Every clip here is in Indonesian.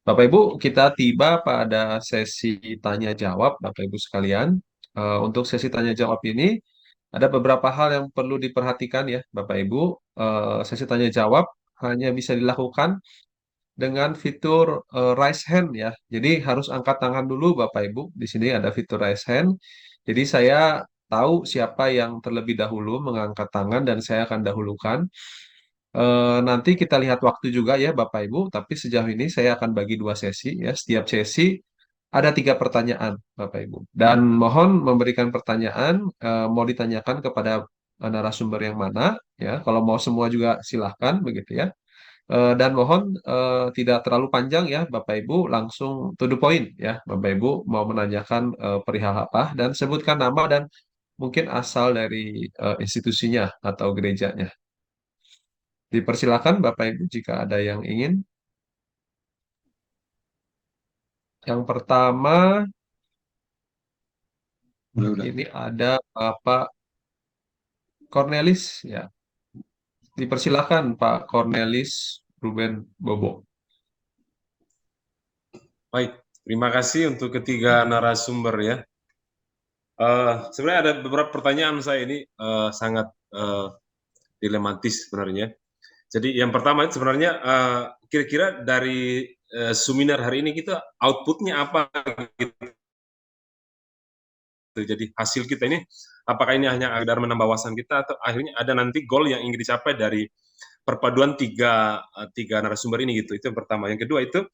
Bapak Ibu, kita tiba pada sesi tanya jawab, Bapak Ibu sekalian. Untuk sesi tanya jawab ini ada beberapa hal yang perlu diperhatikan ya, Bapak Ibu. Sesi tanya jawab hanya bisa dilakukan dengan fitur raise hand ya. Jadi harus angkat tangan dulu Bapak Ibu. Di sini ada fitur raise hand. Jadi saya tahu siapa yang terlebih dahulu mengangkat tangan dan saya akan dahulukan. Nanti kita lihat waktu juga ya Bapak Ibu, tapi sejauh ini saya akan bagi dua sesi ya. Setiap sesi ada tiga pertanyaan Bapak Ibu. Dan mohon memberikan pertanyaan, mau ditanyakan kepada narasumber yang mana ya. Kalau mau semua juga silahkan begitu ya. Dan mohon tidak terlalu panjang ya Bapak Ibu, langsung to the point ya. Bapak Ibu mau menanyakan perihal apa dan sebutkan nama dan mungkin asal dari institusinya atau gerejanya. Dipersilakan Bapak Ibu jika ada yang ingin. Yang pertama Udah. ini ada Bapak Cornelis ya. Dipersilakan Pak Cornelis Ruben Bobo. Baik, terima kasih untuk ketiga narasumber ya. Sebenarnya ada beberapa pertanyaan saya ini sangat dilematis sebenarnya. Jadi yang pertama itu sebenarnya kira-kira dari seminar hari ini kita outputnya apa gitu. Jadi hasil kita ini apakah ini hanya agar menambah wawasan kita atau akhirnya ada nanti goal yang ingin dicapai dari perpaduan tiga narasumber ini gitu. Itu yang pertama. Yang kedua itu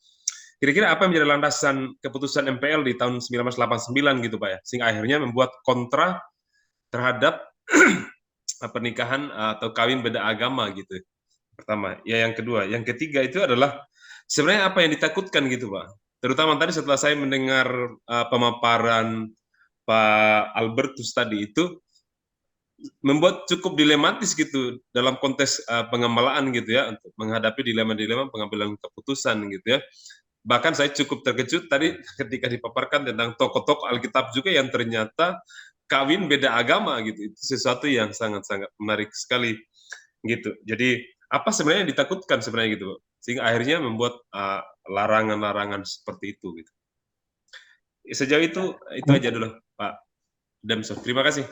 kira-kira apa yang menjadi landasan keputusan MPL di tahun 1989 gitu Pak ya, sehingga akhirnya membuat kontra terhadap pernikahan atau kawin beda agama gitu. Pertama, ya yang kedua, yang ketiga itu adalah sebenarnya apa yang ditakutkan gitu Pak. Terutama tadi setelah saya mendengar pemaparan Pak Albertus tadi itu membuat cukup dilematis gitu dalam konteks pengembalaan gitu ya untuk menghadapi dilema-dilema pengambilan keputusan gitu ya. Bahkan saya cukup terkejut tadi ketika dipaparkan tentang tokoh-tokoh Alkitab juga yang ternyata kawin beda agama gitu. Itu sesuatu yang sangat-sangat menarik sekali gitu. Jadi apa sebenarnya yang ditakutkan sebenarnya gitu, sehingga akhirnya membuat larangan-larangan seperti itu gitu. Sejauh itu aja dulu Pak Damso. Terima kasih.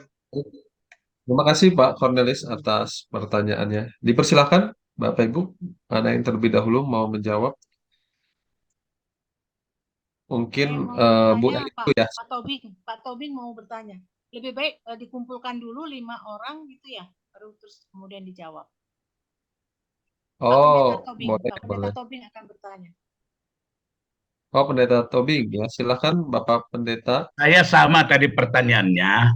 Terima kasih Pak Cornelis atas pertanyaannya. Dipersilakan Bapak Ibu, ada yang terlebih dahulu mau menjawab? Mungkin Saya mau Bu bertanya, Eli Pak dulu ya. Pak Tobing. Pak Tobing mau bertanya. Lebih baik dikumpulkan dulu 5 orang gitu ya, baru terus kemudian dijawab. Pak Pendeta Oh, Tobing, boleh, Pak Pendeta boleh. Tobing akan bertanya. Oh, Pendeta Tobing ya. Silakan Bapak Pendeta. Saya sama tadi pertanyaannya,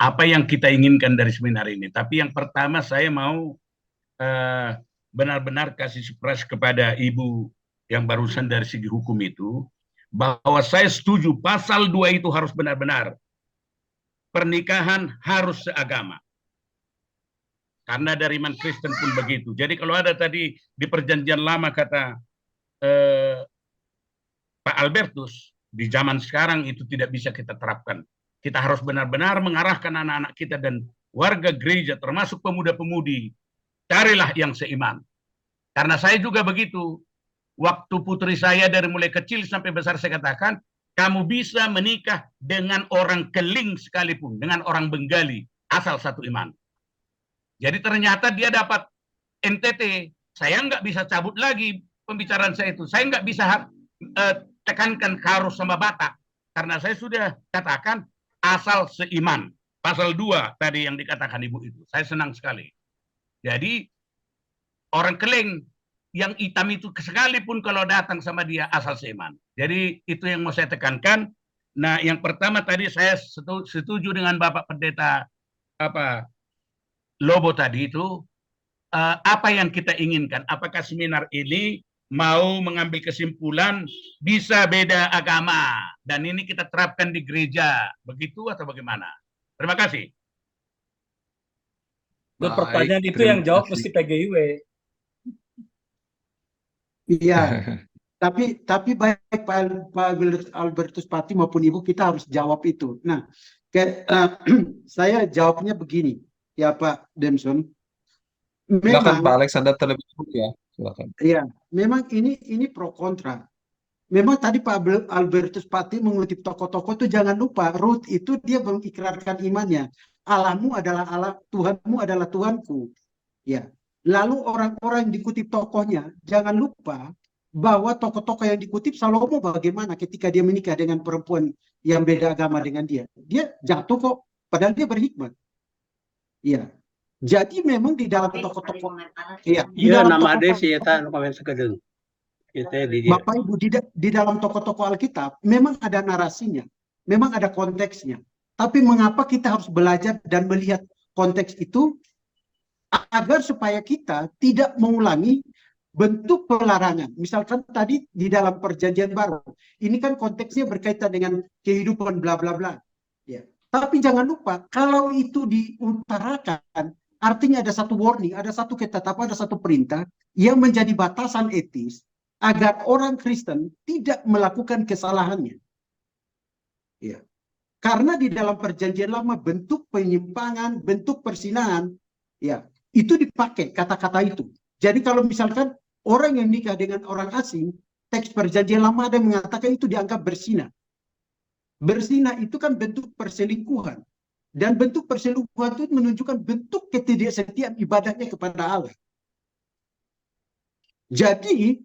apa yang kita inginkan dari seminar ini. Tapi yang pertama saya mau eh, benar-benar kasih surprise kepada Ibu yang barusan dari segi hukum itu, bahwa saya setuju pasal 2 itu harus benar-benar pernikahan harus seagama. Karena dari iman Kristen pun begitu. Jadi kalau ada tadi di perjanjian lama kata eh, Pak Albertus, di zaman sekarang itu tidak bisa kita terapkan. Kita harus benar-benar mengarahkan anak-anak kita dan warga gereja, termasuk pemuda-pemudi, carilah yang seiman. Karena saya juga begitu. Waktu putri saya dari mulai kecil sampai besar saya katakan, kamu bisa menikah dengan orang Keling sekalipun, dengan orang Bengali, asal satu iman. Jadi ternyata dia dapat NTT, saya nggak bisa cabut lagi pembicaraan saya itu. Saya nggak bisa tekankan harus sama Batak, karena saya sudah katakan asal seiman. Pasal 2 tadi yang dikatakan Ibu itu. Saya senang sekali. Jadi orang Keling yang hitam itu sekalipun kalau datang sama dia asal seiman. Jadi itu yang mau saya tekankan. Nah, yang pertama tadi saya setuju dengan Bapak Pendeta apa Lobo tadi itu, apa yang kita inginkan? Apakah seminar ini mau mengambil kesimpulan bisa beda agama dan ini kita terapkan di gereja, begitu atau bagaimana? Terima kasih. Itu Baik, pertanyaan itu terima yang jawab kasih. mesti PGIW. Iya, tapi baik Pak Albertus Pati maupun Ibu kita harus jawab itu. Nah, saya jawabnya begini, ya Pak Demson. Silakan Memang, Pak Alexander terlebih dahulu ya. Silakan. ya, memang ini pro kontra. memang tadi Pak Albertus Pati mengutip tokoh-tokoh itu, jangan lupa Ruth itu dia mengikrarkan imannya. Allahmu adalah Allah, Tuhanmu adalah Tuhanku. Ya. Lalu orang-orang yang dikutip tokohnya, jangan lupa bahwa tokoh-tokoh yang dikutip Salomo bagaimana ketika dia menikah dengan perempuan yang beda agama dengan dia. Dia jatuh kok, padahal dia berhikmat. Ya. Jadi memang di dalam tokoh-tokoh, ya, di Iya, dalam nama ade tokoh-tokoh, si eta nu kawen sakedeung. Kita di dia. Bapak Ibu, di dalam tokoh-tokoh Alkitab memang ada narasinya, memang ada konteksnya. Tapi mengapa kita harus belajar dan melihat konteks itu agar supaya kita tidak mengulangi bentuk pelarangan. Misalkan tadi di dalam Perjanjian Baru, ini kan konteksnya berkaitan dengan kehidupan bla bla bla. Ya. Tapi jangan lupa kalau itu diutarakan, artinya ada satu warning, ada satu ketetapan, ada satu perintah yang menjadi batasan etis agar orang Kristen tidak melakukan kesalahannya. Ya. Karena di dalam Perjanjian Lama bentuk penyimpangan, bentuk persinahan, ya, itu dipakai kata-kata itu. Jadi kalau misalkan orang yang nikah dengan orang asing, teks Perjanjian Lama ada yang mengatakan itu dianggap berzina. Berzina itu kan bentuk perselingkuhan. Dan bentuk perselingkuhan itu menunjukkan bentuk ketidaksetiaan ibadahnya kepada Allah. Jadi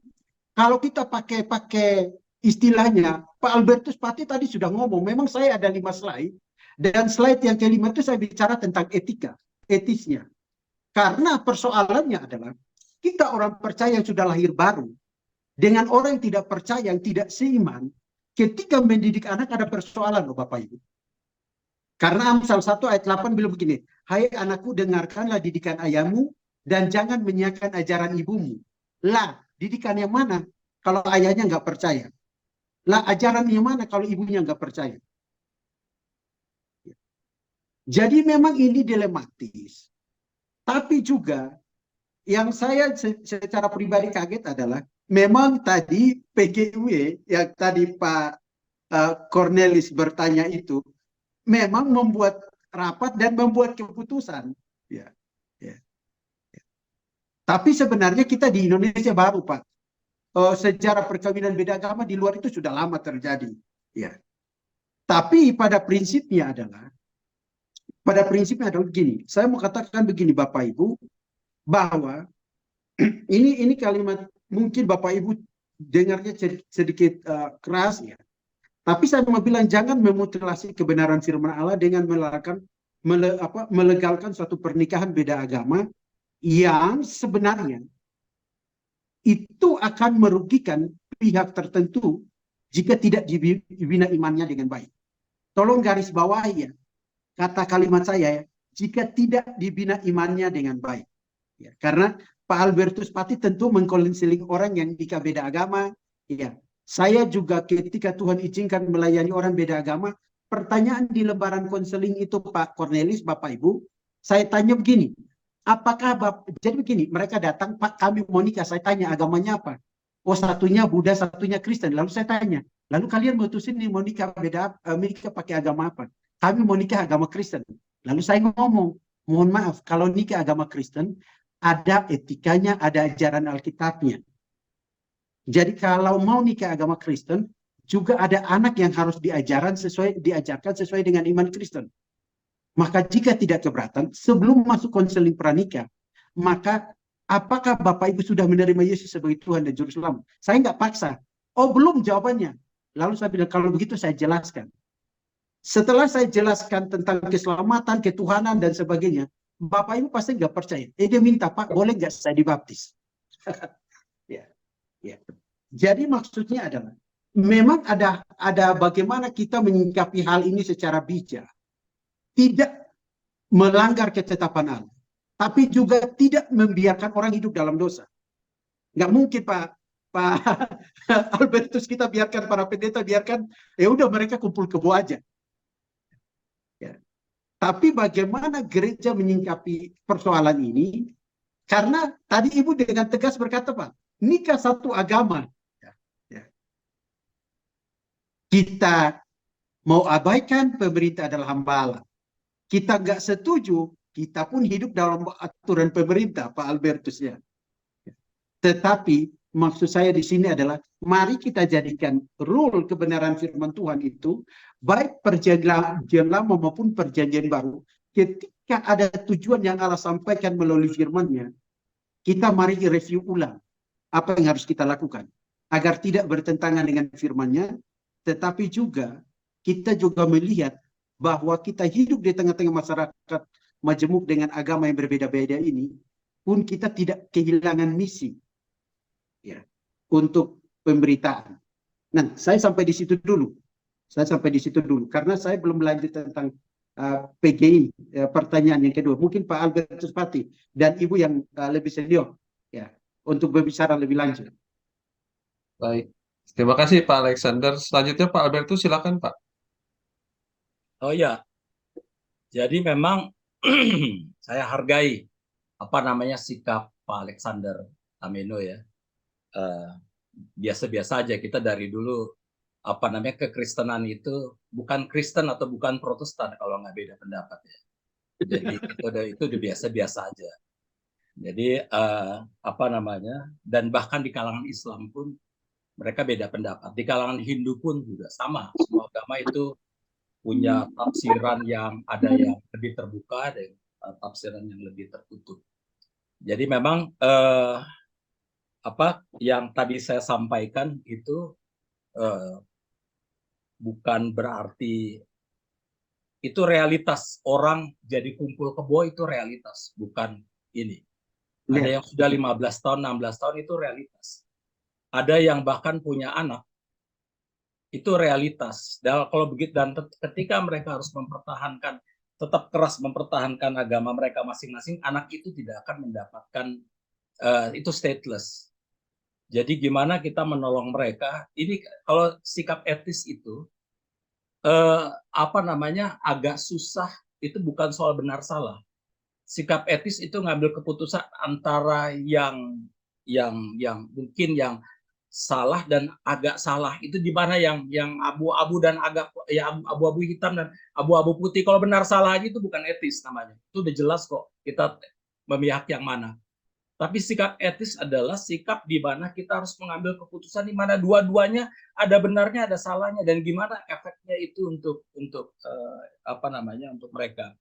kalau kita pakai istilahnya, Pak Albertus Pati tadi sudah ngomong, memang saya ada 5 slide, dan slide yang kelima itu saya bicara tentang etika, etisnya. Karena persoalannya adalah, kita orang percaya yang sudah lahir baru, dengan orang yang tidak percaya, yang tidak seiman, ketika mendidik anak ada persoalan loh Bapak Ibu. Karena Amsal 1 ayat 8 bilang begini, hai anakku dengarkanlah didikan ayahmu, dan jangan menyiapkan ajaran ibumu. Lah, didikan yang mana kalau ayahnya nggak percaya? Lah, ajaran yang mana kalau ibunya nggak percaya? Jadi memang ini dilematis. Tapi juga yang saya secara pribadi kaget adalah memang tadi PGW yang tadi Pak Cornelis bertanya itu memang membuat rapat dan membuat keputusan. Ya. Tapi sebenarnya kita di Indonesia baru Pak. Sejarah perkawinan beda agama di luar itu sudah lama terjadi. Ya. Tapi pada prinsipnya adalah begini. Saya mau katakan begini Bapak Ibu, bahwa ini kalimat mungkin Bapak Ibu dengarnya sedikit keras ya. Tapi saya mau bilang jangan memutilasi kebenaran firman Allah dengan melegalkan suatu pernikahan beda agama yang sebenarnya itu akan merugikan pihak tertentu jika tidak dibina imannya dengan baik. Tolong garis bawahi ya, kata kalimat saya ya, jika tidak dibina imannya dengan baik. Ya, karena Pak Albertus Pati tentu mengkonseling orang yang nikah beda agama. Ya, saya juga ketika Tuhan izinkan melayani orang beda agama, pertanyaan di lembaran konseling itu Pak Cornelis, Bapak Ibu, saya tanya begini, jadi begini, mereka datang, Pak kami mau nikah, saya tanya agamanya apa? Oh satunya Buddha, satunya Kristen. Lalu saya tanya, lalu kalian mutusin nih mau nikah menikah pakai agama apa? Kami mau nikah agama Kristen. Lalu saya ngomong, mohon maaf, kalau nikah agama Kristen, ada etikanya, ada ajaran Alkitabnya. Jadi kalau mau nikah agama Kristen, juga ada anak yang harus diajarkan sesuai dengan iman Kristen. Maka jika tidak keberatan, sebelum masuk konseling pranikah, maka apakah Bapak Ibu sudah menerima Yesus sebagai Tuhan dan Juru Selamat? Saya nggak paksa. Oh belum jawabannya. Lalu saya bilang, kalau begitu saya jelaskan. Setelah saya jelaskan tentang keselamatan, ketuhanan, dan sebagainya, Bapak Ibu pasti nggak percaya. Dia minta, Pak boleh nggak saya dibaptis? Ya. Jadi maksudnya adalah, memang ada bagaimana kita menyikapi hal ini secara bijak. Tidak melanggar ketetapan Allah, tapi juga tidak membiarkan orang hidup dalam dosa. Nggak mungkin Pak Albertus kita biarkan para pendeta biarkan, ya udah mereka kumpul kebo aja. Ya. Tapi bagaimana gereja menyikapi persoalan ini? Karena tadi Ibu dengan tegas berkata Pak, nikah satu agama. Ya. Kita mau abaikan pemerintah adalah hamba Allah. Kita nggak setuju, kita pun hidup dalam aturan pemerintah, Pak Albertus ya. Tetapi maksud saya di sini adalah mari kita jadikan rule kebenaran firman Tuhan itu baik perjanjian lama maupun perjanjian baru. Ketika ada tujuan yang Allah sampaikan melalui firman-Nya, kita mari review ulang apa yang harus kita lakukan agar tidak bertentangan dengan firman-Nya, tetapi juga kita juga melihat bahwa kita hidup di tengah-tengah masyarakat majemuk dengan agama yang berbeda-beda ini, pun kita tidak kehilangan misi ya untuk pemberitaan. Nah, saya sampai di situ dulu. Karena saya belum lanjut tentang PGI. Pertanyaan yang kedua, mungkin Pak Albertus Pati dan Ibu yang lebih senior ya untuk berbicara lebih lanjut. Baik. Terima kasih Pak Alexander. Selanjutnya Pak Albertus, silakan Pak. Oh ya, jadi memang saya hargai sikap Pak Alexander Ameno ya. Biasa-biasa aja kita dari dulu kekristenan itu bukan Kristen atau bukan Protestan kalau nggak beda pendapat ya. Jadi itu udah biasa-biasa aja. Jadi dan bahkan di kalangan Islam pun mereka beda pendapat. Di kalangan Hindu pun juga sama. Semua agama itu punya tafsiran yang ada yang lebih terbuka dan tafsiran yang lebih tertutup. Jadi memang yang tadi saya sampaikan itu bukan berarti itu realitas orang jadi kumpul kebo itu realitas, bukan ini. Ada yang sudah 15 tahun, 16 tahun itu realitas. Ada yang bahkan punya anak itu realitas. Dan kalau begitu dan ketika mereka harus tetap keras mempertahankan agama mereka masing-masing, anak itu tidak akan mendapatkan itu stateless. Jadi gimana kita menolong mereka? Ini kalau sikap etis itu agak susah. Itu bukan soal benar salah. Sikap etis itu ngambil keputusan antara yang mungkin yang salah dan agak salah. Itu di mana yang abu-abu dan agak ya abu-abu hitam dan abu-abu putih. Kalau benar salah aja itu bukan etis namanya. Itu udah jelas kok kita memihak yang mana. Tapi sikap etis adalah sikap di mana kita harus mengambil keputusan di mana dua-duanya ada benarnya, ada salahnya, dan gimana efeknya itu untuk mereka.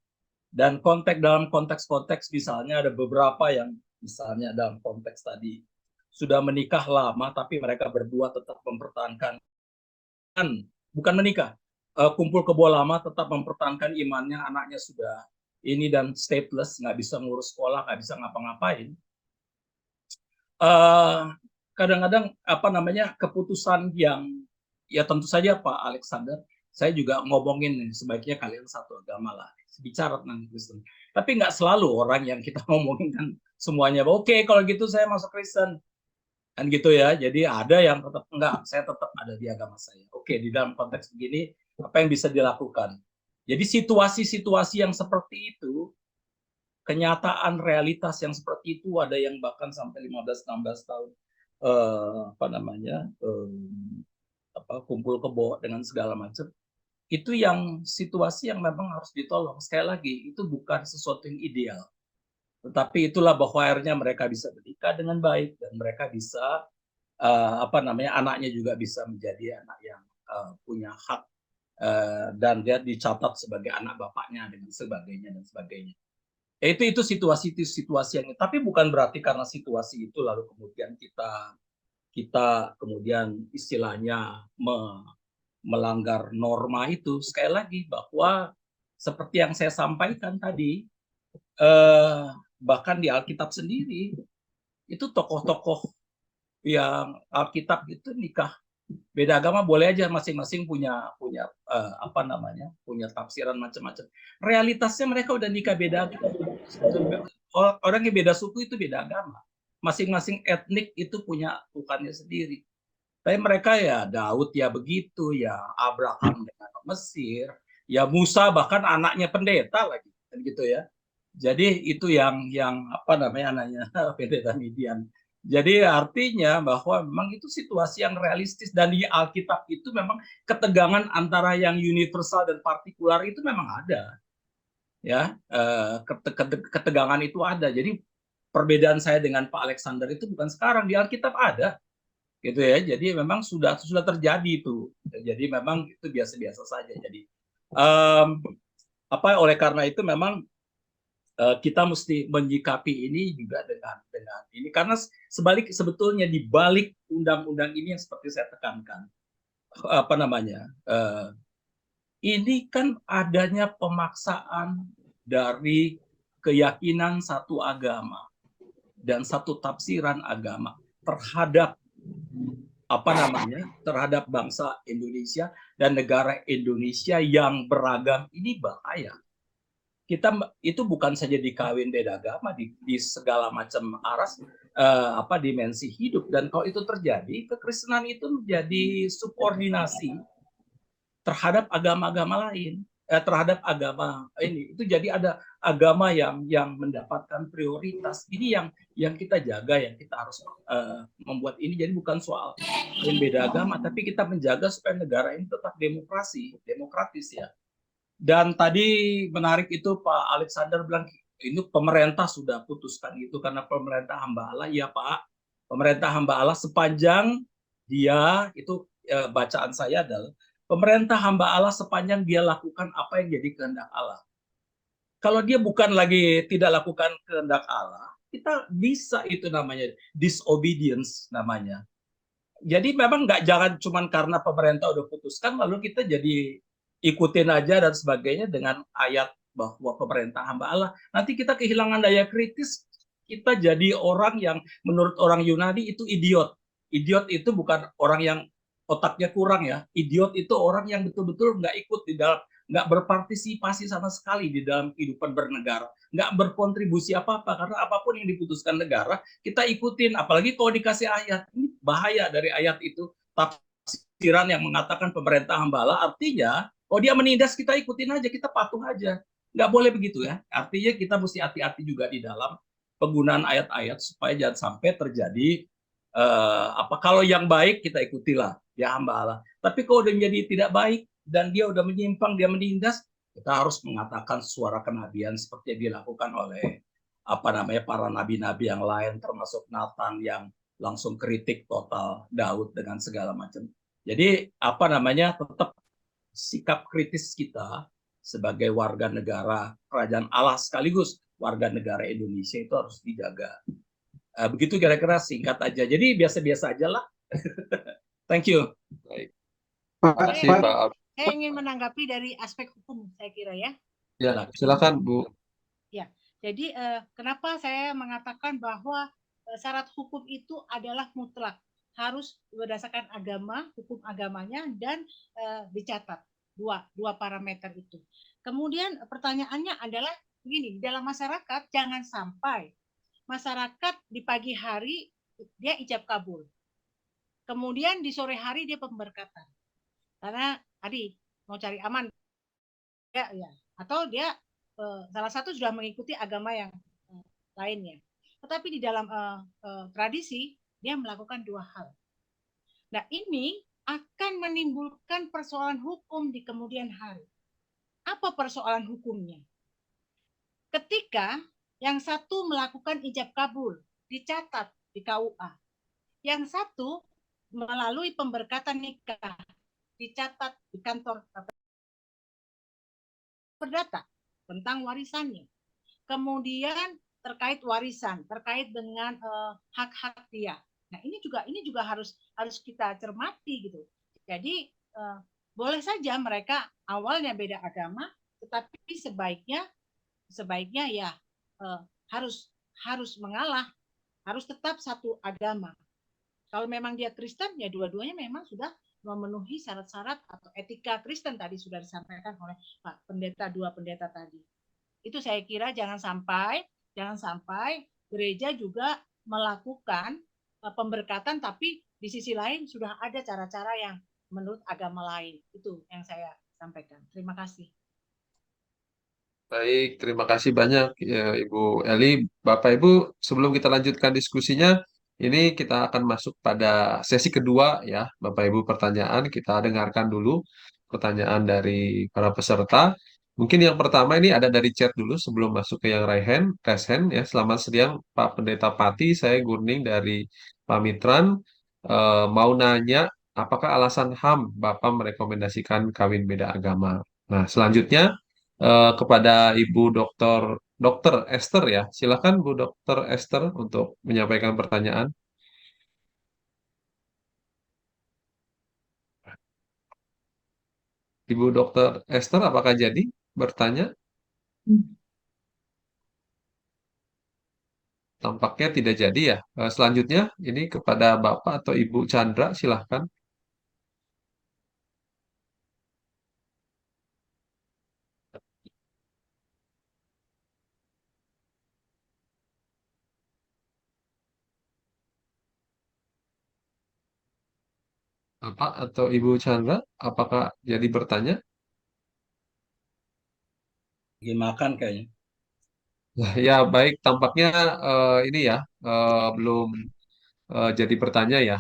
Dan dalam konteks misalnya ada beberapa yang misalnya dalam konteks tadi sudah menikah lama tapi mereka berdua tetap mempertahankan bukan menikah, kumpul kebo lama tetap mempertahankan imannya, anaknya sudah ini dan stateless, nggak bisa ngurus sekolah, nggak bisa ngapa-ngapain. Kadang-kadang keputusan yang ya tentu saja Pak Alexander, saya juga ngomongin nih, sebaiknya kalian satu agama lah, bicara tentang Kristen. Tapi nggak selalu orang yang kita ngomongin kan semuanya oke, kalau gitu saya masuk Kristen kan gitu ya. Jadi ada yang tetap enggak, saya tetap ada di agama saya. Oke, di dalam konteks begini apa yang bisa dilakukan? Jadi situasi-situasi yang seperti itu, kenyataan realitas yang seperti itu, ada yang bahkan sampai 15-16 tahun kumpul kebo dengan segala macam. Itu yang situasi yang memang harus ditolong. Sekali lagi, itu bukan sesuatu yang ideal. Tetapi itulah bahwa akhirnya mereka bisa menikah dengan baik dan mereka bisa anaknya juga bisa menjadi anak yang punya hak dan dia dicatat sebagai anak bapaknya dan sebagainya. Itu situasi yang, tapi bukan berarti karena situasi itu lalu kemudian kita kemudian istilahnya melanggar norma itu. Sekali lagi bahwa seperti yang saya sampaikan tadi, bahkan di Alkitab sendiri itu tokoh-tokoh yang Alkitab itu nikah beda agama boleh aja, masing-masing punya tafsiran macam-macam. Realitasnya mereka udah nikah beda agama. Orang yang beda suku itu beda agama. Masing-masing etnik itu punya Tuhannya sendiri. Tapi mereka ya Daud ya begitu, ya Abraham dengan Mesir, ya Musa bahkan anaknya pendeta lagi, gitu ya. Jadi itu yang anaknya pendeta Midian. Jadi artinya bahwa memang itu situasi yang realistis, dan di Alkitab itu memang ketegangan antara yang universal dan partikular itu memang ada, ya ketegangan itu ada. Jadi perbedaan saya dengan Pak Alexander itu bukan sekarang, di Alkitab ada, gitu ya. Jadi memang sudah terjadi itu. Jadi memang itu biasa-biasa saja. Jadi oleh karena itu memang kita mesti menyikapi ini juga dengan ini, karena sebetulnya di balik undang-undang ini yang seperti saya tekankan, ini kan adanya pemaksaan dari keyakinan satu agama dan satu tafsiran agama terhadap terhadap bangsa Indonesia dan negara Indonesia yang beragam. Ini bahaya. Kita itu bukan saja dikawin beda agama di segala macam aras dimensi hidup, dan kalau itu terjadi, kekristenan itu menjadi subordinasi terhadap agama-agama lain, terhadap agama ini. Itu jadi ada agama yang mendapatkan prioritas. Ini yang kita jaga, yang kita harus membuat ini. Jadi bukan soal beda agama, tapi kita menjaga supaya negara ini tetap demokratis ya. Dan tadi menarik itu Pak Alexander bilang ini pemerintah sudah putuskan itu karena pemerintah hamba Allah. Ya Pak, pemerintah hamba Allah sepanjang dia itu bacaan saya adalah pemerintah hamba Allah sepanjang dia lakukan apa yang jadi kehendak Allah. Kalau dia bukan lagi tidak lakukan kehendak Allah, kita bisa, itu namanya disobedience namanya. Jadi memang jangan cuma karena pemerintah udah putuskan lalu kita jadi ikutin aja dan sebagainya dengan ayat bahwa pemerintah hamba Allah. Nanti kita kehilangan daya kritis, kita jadi orang yang menurut orang Yunani itu idiot. Idiot itu bukan orang yang otaknya kurang ya. Idiot itu orang yang betul-betul nggak ikut di dalam, nggak berpartisipasi sama sekali di dalam kehidupan bernegara, nggak berkontribusi apa-apa, karena apapun yang diputuskan negara kita ikutin. Apalagi kalau dikasih ayat, ini bahaya dari ayat itu, tafsiran yang mengatakan pemerintah hamba Allah, artinya kalau dia menindas kita ikutin aja, kita patuh aja. Nggak boleh begitu ya. Artinya kita mesti hati-hati juga di dalam penggunaan ayat-ayat supaya jangan sampai terjadi kalau yang baik kita ikutilah ya hamba Allah. Tapi kalau udah menjadi tidak baik dan dia udah menyimpang, dia menindas, kita harus mengatakan suara kenabian seperti yang dilakukan oleh para nabi-nabi yang lain, termasuk Nathan yang langsung kritik total Daud dengan segala macam. Jadi tetap sikap kritis kita sebagai warga negara kerajaan Allah sekaligus warga negara Indonesia itu harus dijaga. Begitu kira-kira, singkat aja. Jadi biasa-biasa aja lah. Thank you. Baik. Pak, Terima kasih Pak. Saya ingin menanggapi dari aspek hukum, saya kira ya. Ya, silakan Bu. Ya, jadi kenapa saya mengatakan bahwa syarat hukum itu adalah mutlak, harus berdasarkan agama, hukum agamanya, dan dicatat dua parameter itu. Kemudian pertanyaannya adalah begini, dalam masyarakat jangan sampai masyarakat di pagi hari dia ijab kabul, kemudian di sore hari dia pemberkatan, karena tadi mau cari aman ya, atau dia salah satu sudah mengikuti agama yang lainnya. Tetapi di dalam tradisi dia melakukan dua hal. Nah, ini akan menimbulkan persoalan hukum di kemudian hari. Apa persoalan hukumnya? Ketika yang satu melakukan ijab kabul, dicatat di KUA. Yang satu melalui pemberkatan nikah, dicatat di kantor perdata tentang warisannya. Kemudian terkait warisan, terkait dengan hak-hak dia. Nah, ini juga harus kita cermati gitu. Jadi boleh saja mereka awalnya beda agama, tetapi sebaiknya ya harus mengalah, harus tetap satu agama. Kalau memang dia Kristen, ya dua-duanya memang sudah memenuhi syarat-syarat atau etika Kristen tadi sudah disampaikan oleh Pak Pendeta, dua pendeta tadi. Itu saya kira jangan sampai gereja juga melakukan pemberkatan, tapi di sisi lain sudah ada cara-cara yang menurut agama lain. Itu yang saya sampaikan. Terima kasih. Baik, terima kasih banyak ya, Ibu Eli. Bapak Ibu, sebelum kita lanjutkan diskusinya, ini kita akan masuk pada sesi kedua ya, Bapak Ibu, pertanyaan. Kita dengarkan dulu pertanyaan dari para peserta. Mungkin yang pertama ini ada dari chat dulu sebelum masuk ke yang raise hand ya. Selamat siang Pak Pendeta Pati, saya Gurning dari Pamitran. Mau nanya, apakah alasan HAM Bapak merekomendasikan kawin beda agama? Nah, selanjutnya kepada Ibu Dokter Esther ya. Silakan Bu Dokter Esther untuk menyampaikan pertanyaan. Ibu Dokter Esther, apakah jadi bertanya? Tampaknya tidak jadi ya. Selanjutnya ini kepada Bapak atau Ibu Chandra, silahkan. Bapak atau Ibu Chandra, apakah jadi bertanya? Lagi makan kayaknya. Nah, ya baik, tampaknya ini ya belum jadi bertanya ya.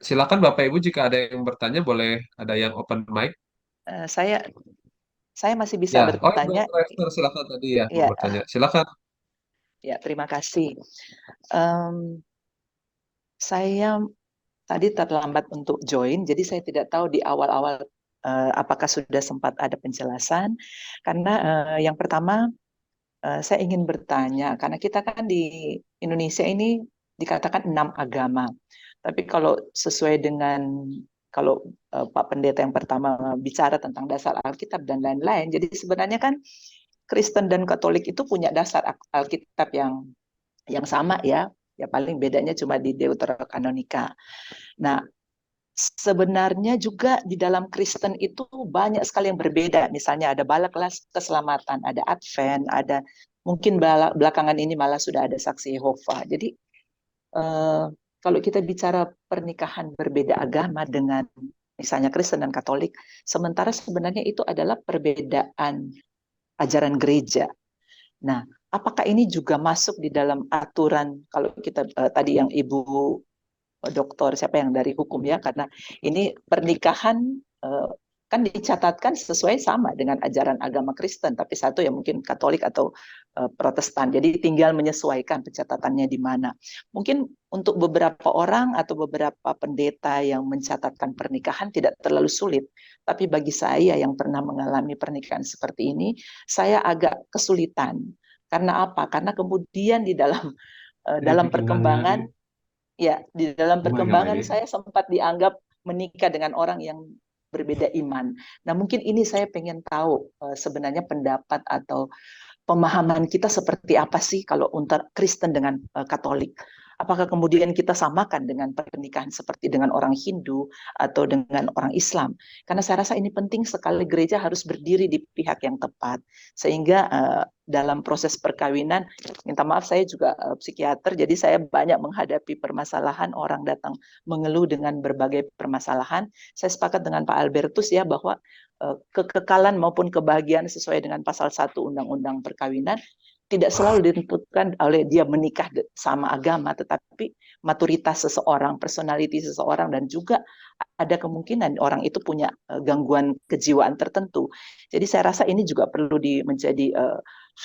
Silakan Bapak Ibu jika ada yang bertanya boleh ada yang open mic. Saya masih bisa Ya, oh bertanya. Dokter Esther silakan tadi ya mau Ya, bertanya. Silakan. ya, terima kasih. Saya tadi terlambat untuk join, jadi saya tidak tahu di awal-awal apakah sudah sempat ada penjelasan. Karena yang pertama saya ingin bertanya, karena kita kan di Indonesia ini dikatakan 6 agama. Tapi kalau sesuai dengan kalau Pak Pendeta yang pertama bicara tentang dasar Alkitab dan lain-lain, jadi sebenarnya kan Kristen dan Katolik itu punya dasar Alkitab yang sama ya. Ya paling bedanya cuma di Deuterokanonika. Nah, sebenarnya juga di dalam Kristen itu banyak sekali yang berbeda. Misalnya ada Bala Kelas Keselamatan, ada Advent, ada mungkin belakangan ini malah sudah ada Saksi Yehova. Jadi kalau kita bicara pernikahan berbeda agama dengan misalnya Kristen dan Katolik, sementara sebenarnya itu adalah perbedaan ajaran gereja. Nah, apakah ini juga masuk di dalam aturan kalau kita tadi yang Ibu Dokter siapa yang dari hukum ya, karena ini pernikahan kan dicatatkan sesuai sama dengan ajaran agama Kristen, tapi satu ya mungkin Katolik atau Protestan. Jadi tinggal menyesuaikan pencatatannya di mana. Mungkin untuk beberapa orang atau beberapa pendeta yang mencatatkan pernikahan tidak terlalu sulit, tapi bagi saya yang pernah mengalami pernikahan seperti ini, saya agak kesulitan. Karena apa? Karena kemudian di dalam perkembangan ya, di dalam perkembangan saya sempat dianggap menikah dengan orang yang berbeda iman. Nah, mungkin ini saya pengen tahu sebenarnya pendapat atau pemahaman kita seperti apa sih kalau untuk Kristen dengan Katolik. Apakah kemudian kita samakan dengan pernikahan seperti dengan orang Hindu atau dengan orang Islam? Karena saya rasa ini penting sekali, gereja harus berdiri di pihak yang tepat. Sehingga dalam proses perkawinan, minta maaf saya juga psikiater, jadi saya banyak menghadapi permasalahan, orang datang mengeluh dengan berbagai permasalahan. Saya sepakat dengan Pak Albertus ya bahwa kekekalan maupun kebahagiaan sesuai dengan pasal 1 Undang-Undang Perkawinan tidak selalu ditentukan oleh dia menikah sama agama, tetapi maturitas seseorang, personality seseorang, dan juga ada kemungkinan orang itu punya gangguan kejiwaan tertentu. Jadi saya rasa ini juga perlu menjadi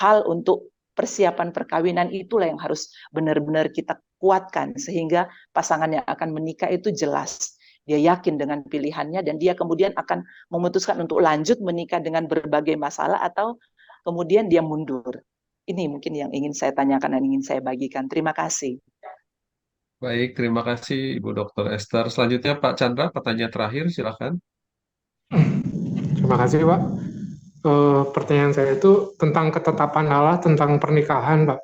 hal untuk persiapan perkawinan, itulah yang harus benar-benar kita kuatkan sehingga pasangan yang akan menikah itu jelas. Dia yakin dengan pilihannya dan dia kemudian akan memutuskan untuk lanjut menikah dengan berbagai masalah atau kemudian dia mundur. Ini mungkin yang ingin saya tanyakan dan ingin saya bagikan. Terima kasih. Baik, terima kasih Ibu Dokter Esther. Selanjutnya Pak Chandra, pertanyaan terakhir silakan. Terima kasih Pak. Pertanyaan saya itu tentang ketetapan Allah tentang pernikahan Pak.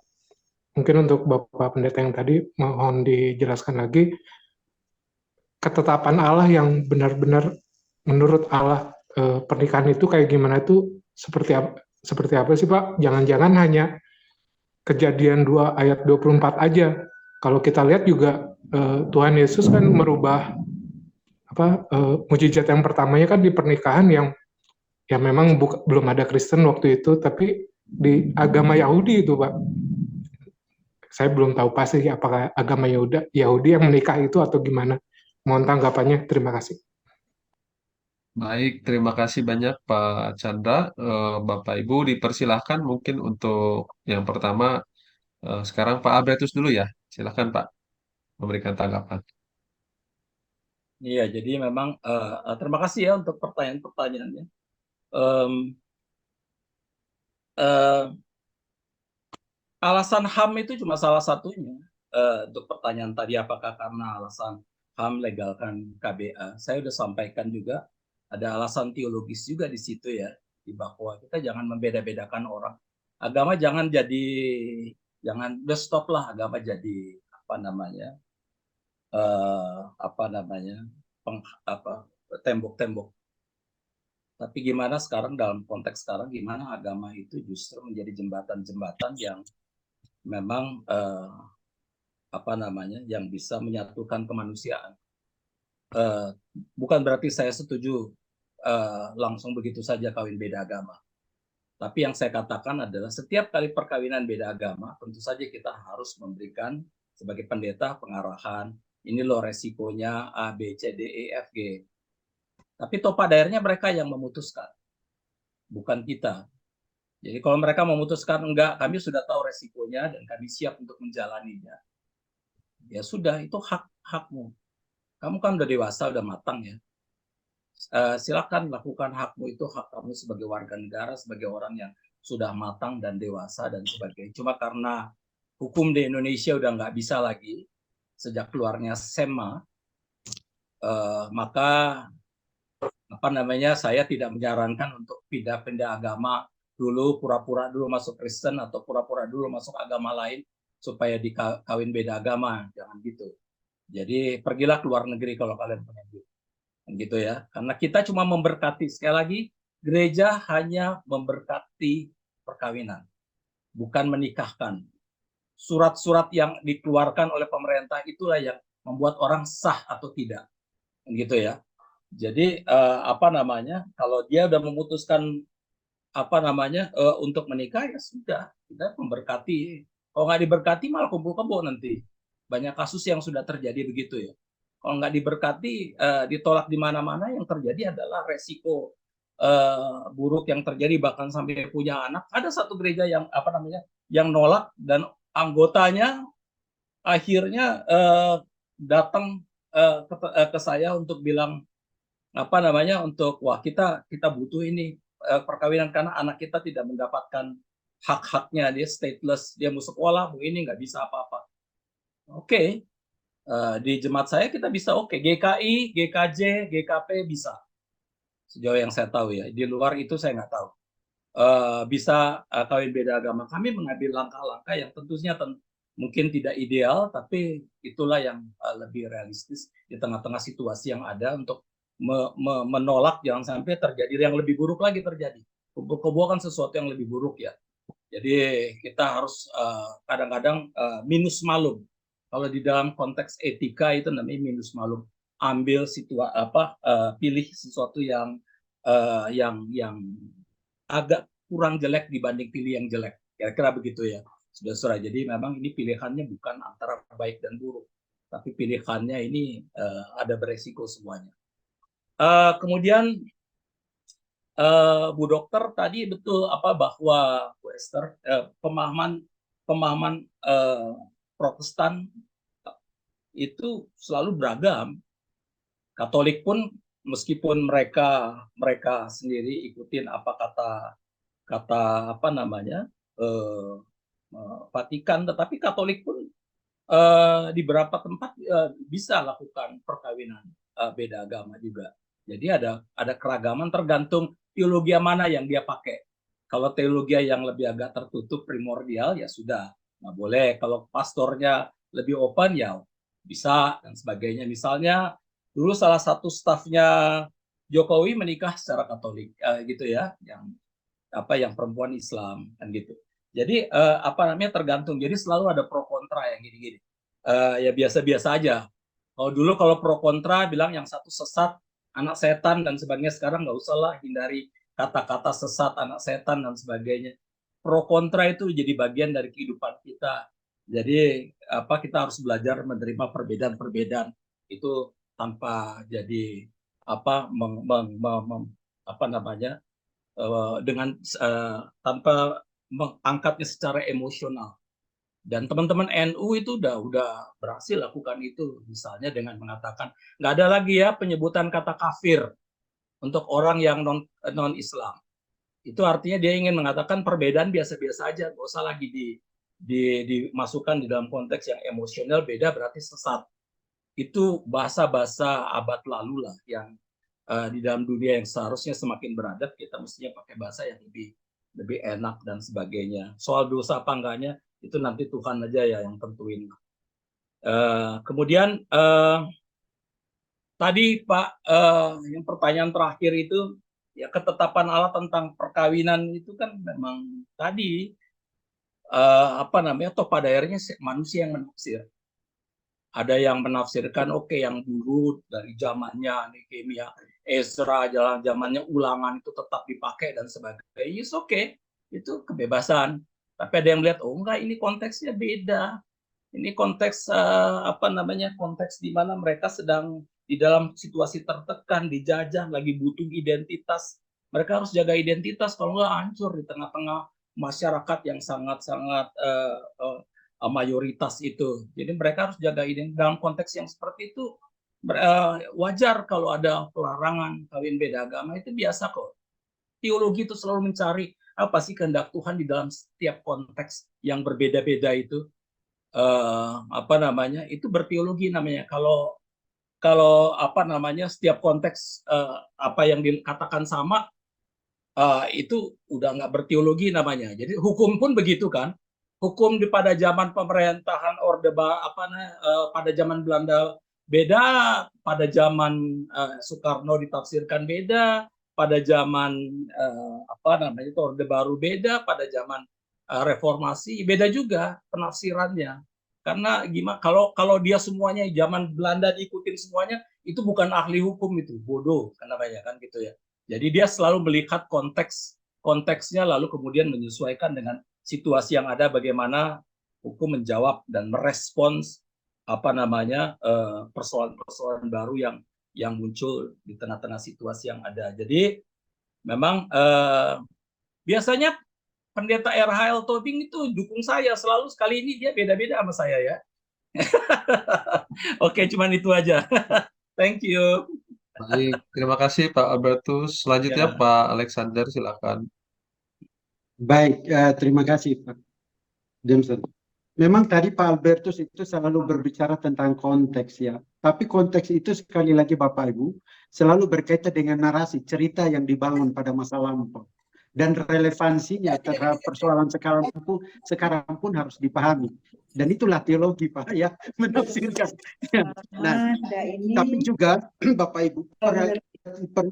Mungkin untuk Bapak Pendeta yang tadi mohon dijelaskan lagi ketetapan Allah yang benar-benar menurut Allah pernikahan itu kayak gimana itu seperti apa sih Pak? Jangan-jangan hanya Kejadian 2 ayat 24 aja. Kalau kita lihat juga Tuhan Yesus kan merubah mujizat yang pertamanya kan di pernikahan yang ya memang belum ada Kristen waktu itu, tapi di agama Yahudi itu Pak. Saya belum tahu pasti apakah agama Yahudi yang menikah itu atau gimana. Mohon tanggapannya. Terima kasih. Baik, terima kasih banyak Pak Chandra. Bapak Ibu dipersilahkan mungkin untuk yang pertama, sekarang Pak Albertus dulu ya. Silahkan Pak memberikan tanggapan. Iya, jadi memang terima kasih ya untuk pertanyaan-pertanyaannya. Em, eh, Alasan HAM itu cuma salah satunya. Untuk pertanyaan tadi, apakah karena alasan HAM legalkan KBA? Saya sudah sampaikan juga ada alasan teologis juga di situ ya, di bahwa kita jangan membeda-bedakan orang. Agama jangan udah stop lah agama jadi apa namanya apa namanya tembok-tembok. Tapi gimana sekarang dalam konteks sekarang, gimana agama itu justru menjadi jembatan-jembatan yang memang apa namanya yang bisa menyatukan kemanusiaan. Bukan berarti saya setuju langsung begitu saja kawin beda agama. Tapi yang saya katakan adalah setiap kali perkawinan beda agama, tentu saja kita harus memberikan sebagai pendeta pengarahan. Ini loh resikonya A, B, C, D, E, F, G. Tapi toh pada akhirnya mereka yang memutuskan, bukan kita. Jadi kalau mereka memutuskan enggak, kami sudah tahu resikonya dan kami siap untuk menjalaninya. Ya sudah, itu hakmu. Kamu kan udah dewasa, udah matang ya. Silakan lakukan hakmu, itu hak kamu sebagai warga negara, sebagai orang yang sudah matang dan dewasa dan sebagainya. Cuma karena hukum di Indonesia udah nggak bisa lagi sejak keluarnya SEMA, maka apa namanya saya tidak menyarankan untuk pindah-pindah agama dulu, pura-pura dulu masuk Kristen atau pura-pura dulu masuk agama lain supaya dikawin beda agama, jangan gitu. Jadi pergilah ke luar negeri kalau kalian punya duit, gitu ya. Karena kita cuma memberkati, sekali lagi gereja hanya memberkati perkawinan, bukan menikahkan. Surat-surat yang dikeluarkan oleh pemerintah itulah yang membuat orang sah atau tidak, gitu ya. Jadi apa namanya kalau dia udah memutuskan apa namanya untuk menikah ya sudah kita memberkati. Kalau nggak diberkati malah kumpul kebo nanti. Banyak kasus yang sudah terjadi begitu ya. Kalau nggak diberkati ditolak di mana-mana, yang terjadi adalah resiko buruk yang terjadi bahkan sampai punya anak. Ada satu gereja yang apa namanya yang nolak dan anggotanya akhirnya datang ke saya untuk bilang apa namanya untuk wah kita butuh ini perkawinan karena anak kita tidak mendapatkan hak-haknya, dia stateless, dia mau sekolah mau ini nggak bisa apa-apa. Oke. Di jemaat saya kita bisa GKI, GKJ, GKP bisa sejauh yang saya tahu ya, di luar itu saya nggak tahu. Bisa kawin beda agama. Kami mengambil langkah-langkah yang tentunya mungkin tidak ideal, tapi itulah yang lebih realistis di tengah-tengah situasi yang ada untuk menolak jangan sampai terjadi yang lebih buruk lagi terjadi. Kumpul-kumpul kan sesuatu yang lebih buruk ya. Jadi kita harus kadang-kadang minus malum. Kalau di dalam konteks etika itu namanya minus malum. Ambil pilih sesuatu yang agak kurang jelek dibanding pilih yang jelek. Kira-kira begitu ya. Saudara-saudara. Jadi memang ini pilihannya bukan antara baik dan buruk, tapi pilihannya ini ada beresiko semuanya. Kemudian Bu Dokter tadi betul bahwa Western pemahaman Protestan itu selalu beragam. Katolik pun meskipun mereka sendiri ikutin apa kata apa namanya Vatikan, tetapi Katolik pun di beberapa tempat bisa lakukan perkawinan beda agama juga. Jadi ada keragaman tergantung teologi mana yang dia pakai. Kalau teologi yang lebih agak tertutup primordial ya sudah nggak boleh. Kalau pastornya lebih open ya bisa dan sebagainya. Misalnya dulu salah satu stafnya Jokowi menikah secara Katolik gitu ya, yang perempuan Islam kan gitu. Jadi tergantung. Jadi selalu ada pro kontra yang gini-gini. Ya biasa-biasa aja. Kalau pro kontra bilang yang satu sesat, anak setan dan sebagainya, sekarang nggak usah lah hindari kata-kata sesat, anak setan dan sebagainya. Pro kontra itu jadi bagian dari kehidupan kita. Jadi kita harus belajar menerima perbedaan-perbedaan itu tanpa jadi apa namanya dengan tanpa mengangkatnya secara emosional. Dan teman-teman NU itu udah berhasil lakukan itu, misalnya dengan mengatakan nggak ada lagi ya penyebutan kata kafir untuk orang yang non Islam. Itu artinya dia ingin mengatakan perbedaan biasa-biasa aja, nggak usah lagi dimasukkan di dalam konteks yang emosional, beda berarti sesat. Itu bahasa-bahasa abad lalu lah, yang di dalam dunia yang seharusnya semakin beradab, kita mestinya pakai bahasa yang lebih enak dan sebagainya. Soal dosa apa enggaknya, itu nanti Tuhan aja ya yang tentuin. Kemudian tadi Pak, yang pertanyaan terakhir itu, ya ketetapan Allah tentang perkawinan itu kan memang tadi toh pada akhirnya manusia yang menafsir. Ada yang menafsirkan yang dulu dari zamannya Nehemia, Ezra, zamannya Ulangan itu tetap dipakai dan sebagainya. Yes, itu kebebasan. Tapi ada yang melihat, enggak, ini konteksnya beda. Ini konteks konteks di mana mereka sedang di dalam situasi tertekan, dijajah, lagi butuh identitas. Mereka harus jaga identitas, kalau nggak hancur di tengah-tengah masyarakat yang sangat-sangat mayoritas itu. Jadi mereka harus jaga identitas. Dalam konteks yang seperti itu, wajar kalau ada pelarangan kawin beda agama, itu biasa kok. Teologi itu selalu mencari apa sih kehendak Tuhan di dalam setiap konteks yang berbeda-beda itu. Itu berteologi namanya. Kalau setiap konteks apa yang dikatakan sama, itu udah nggak berteologi namanya. Jadi hukum pun begitu kan. Hukum pada zaman pemerintahan Orde pada zaman Belanda beda, pada zaman Soekarno ditafsirkan beda, pada zaman Orde Baru beda, pada zaman reformasi beda juga penafsirannya. Karena gimana kalau dia semuanya zaman Belanda diikutin semuanya, itu bukan ahli hukum, itu bodoh kan namanya kan gitu ya. Jadi dia selalu melihat konteksnya, lalu kemudian menyesuaikan dengan situasi yang ada, bagaimana hukum menjawab dan merespons persoalan-persoalan baru yang muncul di tengah-tengah situasi yang ada. Jadi memang biasanya Pendeta R.H.L. Tobing itu dukung saya selalu, sekali ini dia beda-beda sama saya ya. Oke, cuman itu aja. Thank you. Baik, terima kasih Pak Albertus. Selanjutnya Pak Alexander, silakan. Baik, terima kasih Pak Jameson. Memang tadi Pak Albertus itu selalu berbicara tentang konteks ya. Tapi konteks itu sekali lagi Bapak Ibu selalu berkaitan dengan narasi, cerita yang dibangun pada masa lampau. Dan relevansinya terhadap persoalan sekarang pun harus dipahami. Dan itulah teologi Pak ya, menafsirkan. Nah, tapi juga Bapak Ibu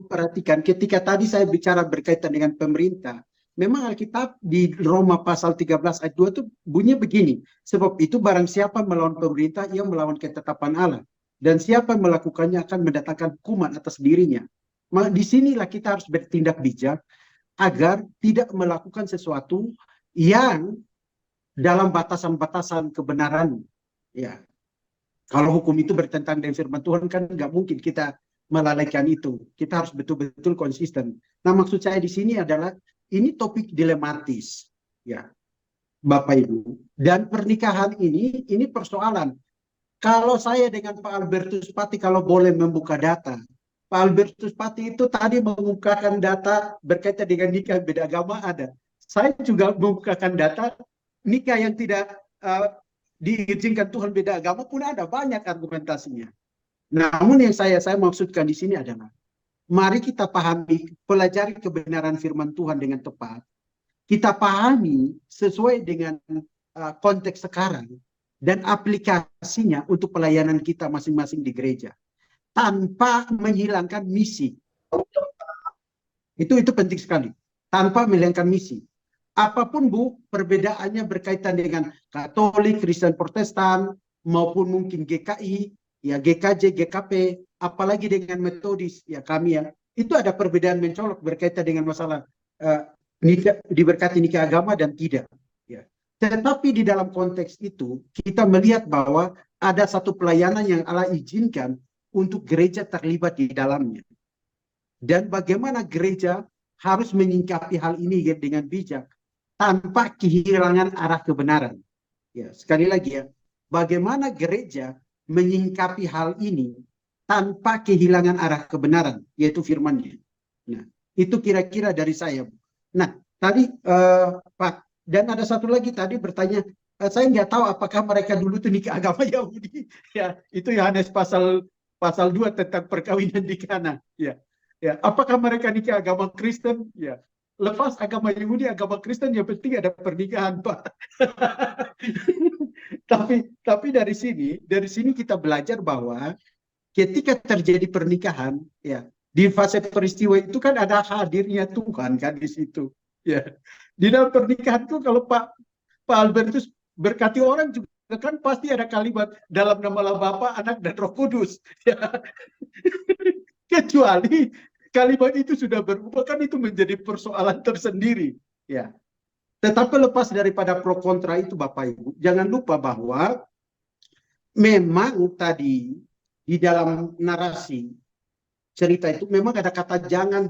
perhatikan ketika tadi saya bicara berkaitan dengan pemerintah, memang Alkitab di Roma pasal 13 ayat 2 itu bunyinya begini, sebab itu barang siapa melawan pemerintah, ia melawan ketetapan Allah. Dan siapa yang melakukannya akan mendatangkan hukuman atas dirinya. Di sinilah kita harus bertindak bijak, agar tidak melakukan sesuatu yang dalam batasan-batasan kebenaran. Ya, kalau hukum itu bertentangan dengan firman Tuhan kan nggak mungkin kita melalaikan itu. Kita harus betul-betul konsisten. Nah, maksud saya di sini adalah ini topik dilematis, ya, Bapak Ibu. Dan pernikahan ini persoalan. Kalau saya dengan Pak Albertus Pati, kalau boleh membuka data, Pak Albertus Pati itu tadi mengungkapkan data berkaitan dengan nikah beda agama ada. Saya juga membukakan data nikah yang tidak diizinkan Tuhan beda agama pun ada, banyak argumentasinya. Namun yang saya maksudkan di sini adalah mari kita pahami, pelajari kebenaran firman Tuhan dengan tepat. Kita pahami sesuai dengan konteks sekarang dan aplikasinya untuk pelayanan kita masing-masing di gereja. Tanpa menghilangkan misi. Itu penting sekali. Tanpa menghilangkan misi. Apapun Bu, perbedaannya berkaitan dengan Katolik, Kristen Protestan, maupun mungkin GKI, ya GKJ, GKP, apalagi dengan Metodis, ya kami ya. Itu ada perbedaan mencolok berkaitan dengan masalah diberkati nikah agama dan tidak. Ya. Tetapi di dalam konteks itu, kita melihat bahwa ada satu pelayanan yang Allah izinkan untuk gereja terlibat di dalamnya. dan bagaimana gereja harus menyikapi hal ini dengan bijak tanpa kehilangan arah kebenaran. Ya, sekali lagi ya, bagaimana gereja menyikapi hal ini tanpa kehilangan arah kebenaran, yaitu firman-Nya. Nah, itu kira-kira dari saya. Nah, tadi Pak, dan ada satu lagi tadi bertanya, saya nggak tahu apakah mereka dulu tuh nikah agama Yahudi. Ya, itu Yohanes pasal 2 tentang perkawinan di Kana. Ya, ya, apakah mereka nikah agama Kristen? Ya, lepas agama Yahudi, agama Kristen yang penting ada pernikahan, Pak. tapi dari sini kita belajar bahwa ketika terjadi pernikahan, ya, di fase peristiwa itu kan ada hadirnya Tuhan kan di situ. Ya, di dalam pernikahan itu kalau Pak Albertus berkati orang juga kan pasti ada kalimat dalam nama Bapa, Anak dan Roh Kudus. Ya. Kecuali kalimat itu sudah berubah, kan itu menjadi persoalan tersendiri. Ya. Tetapi lepas daripada pro kontra itu Bapak Ibu, jangan lupa bahwa memang tadi di dalam narasi cerita itu memang ada kata jangan,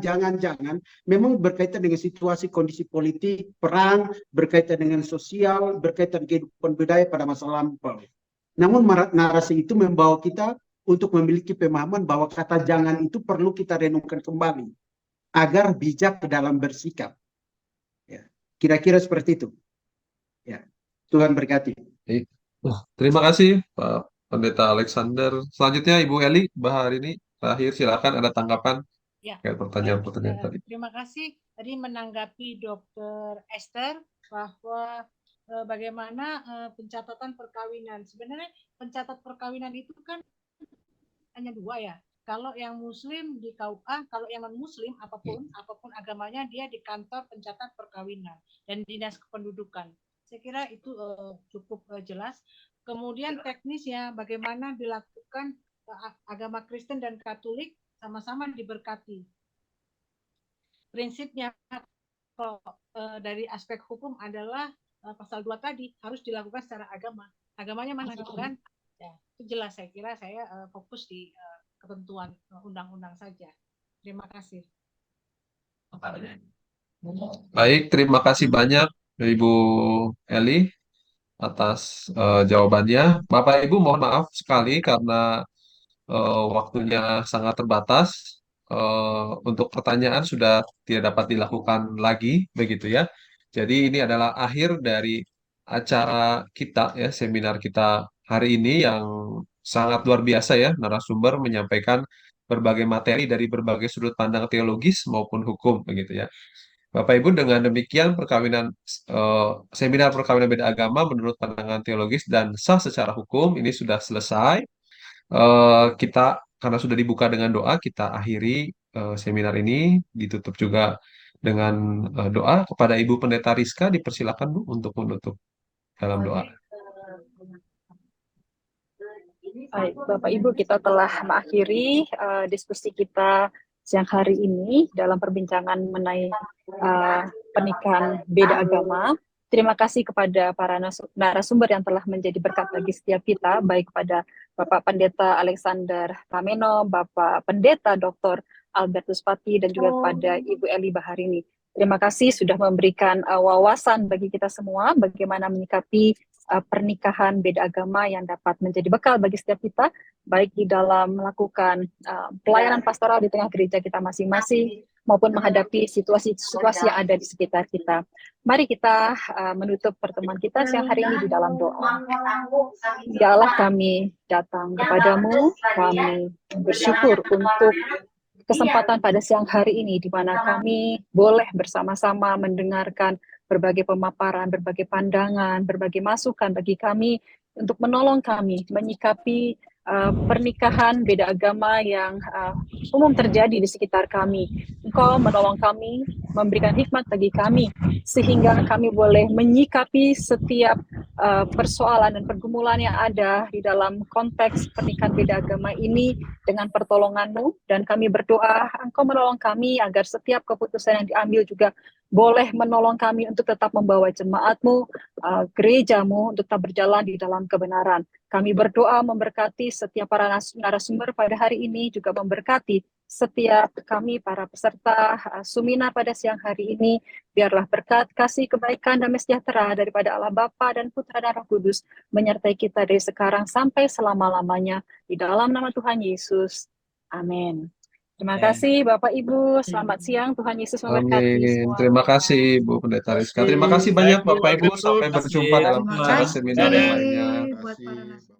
memang berkaitan dengan situasi kondisi politik, perang, berkaitan dengan sosial, berkaitan kehidupan budaya pada masa lampau. Namun narasi itu membawa kita untuk memiliki pemahaman bahwa kata jangan itu perlu kita renungkan kembali agar bijak dalam bersikap. Ya, kira-kira seperti itu. Ya, Tuhan berkati. Terima kasih Pak Pendeta Alexander. Selanjutnya Ibu Eli Baharini. Terakhir silakan ada tanggapan Ya, pertanyaan-pertanyaan tadi. Terima kasih. Tadi menanggapi Dr. Esther bahwa bagaimana pencatatan perkawinan. Sebenarnya pencatat perkawinan itu kan hanya 2 ya. Kalau yang Muslim di KUA, kalau yang non Muslim apapun agamanya dia di kantor pencatat perkawinan dan dinas kependudukan. Saya kira itu cukup jelas. Kemudian teknisnya bagaimana dilakukan agama Kristen dan Katolik sama-sama diberkati. Prinsipnya kalau dari aspek hukum adalah pasal 2 tadi harus dilakukan secara agama. Agamanya mana itu kan? Ya, itu jelas. Saya kira saya fokus di ketentuan undang-undang saja. Terima kasih. Baik, terima kasih banyak Ibu Eli atas jawabannya. Bapak Ibu mohon maaf sekali karena waktunya sangat terbatas. Untuk pertanyaan sudah tidak dapat dilakukan lagi, begitu ya. Jadi ini adalah akhir dari acara kita ya, seminar kita hari ini yang sangat luar biasa ya, narasumber menyampaikan berbagai materi dari berbagai sudut pandang teologis maupun hukum, begitu ya. Bapak Ibu, dengan demikian seminar perkawinan beda agama menurut pandangan teologis dan sah secara hukum ini sudah selesai. Kita karena sudah dibuka dengan doa, kita akhiri seminar ini, ditutup juga dengan doa. Kepada Ibu Pendeta Rizka dipersilakan Bu untuk menutup dalam doa. Baik, Bapak Ibu, kita telah mengakhiri diskusi kita siang hari ini dalam perbincangan mengenai pernikahan beda agama. Terima kasih kepada para narasumber yang telah menjadi berkat bagi setiap kita, baik kepada Bapak Pendeta Alexander Pameno, Bapak Pendeta Dr. Albertus Pati, dan juga kepada Ibu Eli Baharini. Terima kasih sudah memberikan wawasan bagi kita semua bagaimana menyikapi pernikahan beda agama yang dapat menjadi bekal bagi setiap kita, baik di dalam melakukan pelayanan pastoral di tengah gereja kita masing-masing, maupun menghadapi situasi-situasi yang ada di sekitar kita. Mari kita menutup pertemuan kita siang hari ini di dalam doa. Ya Allah, kami datang kepadamu, kami bersyukur untuk kesempatan pada siang hari ini, di mana kami boleh bersama-sama mendengarkan berbagai pemaparan, berbagai pandangan, berbagai masukan bagi kami untuk menolong kami menyikapi pernikahan beda agama yang umum terjadi di sekitar kami. Engkau menolong kami, memberikan hikmat bagi kami, sehingga kami boleh menyikapi setiap persoalan dan pergumulan yang ada di dalam konteks pernikahan beda agama ini dengan pertolongan-Mu, dan kami berdoa Engkau menolong kami agar setiap keputusan yang diambil juga boleh menolong kami untuk tetap membawa jemaat-Mu, gereja-Mu, untuk tetap berjalan di dalam kebenaran. Kami berdoa memberkati setiap para narasumber pada hari ini, juga memberkati setiap kami para peserta Sumina pada siang hari ini. Biarlah berkat, kasih, kebaikan, damai sejahtera daripada Allah Bapa dan Putra dan Roh Kudus menyertai kita dari sekarang sampai selama-lamanya. Di dalam nama Tuhan Yesus. Amin. Terima kasih Bapak Ibu. Selamat siang. Tuhan Yesus memberkati Amin. semua. Terima kasih Bu Pendeta Rizka. Terima kasih banyak Bapak Ibu. Sampai berjumpa dalam Terima acara kasih seminar yang lainnya. buat para narasumber.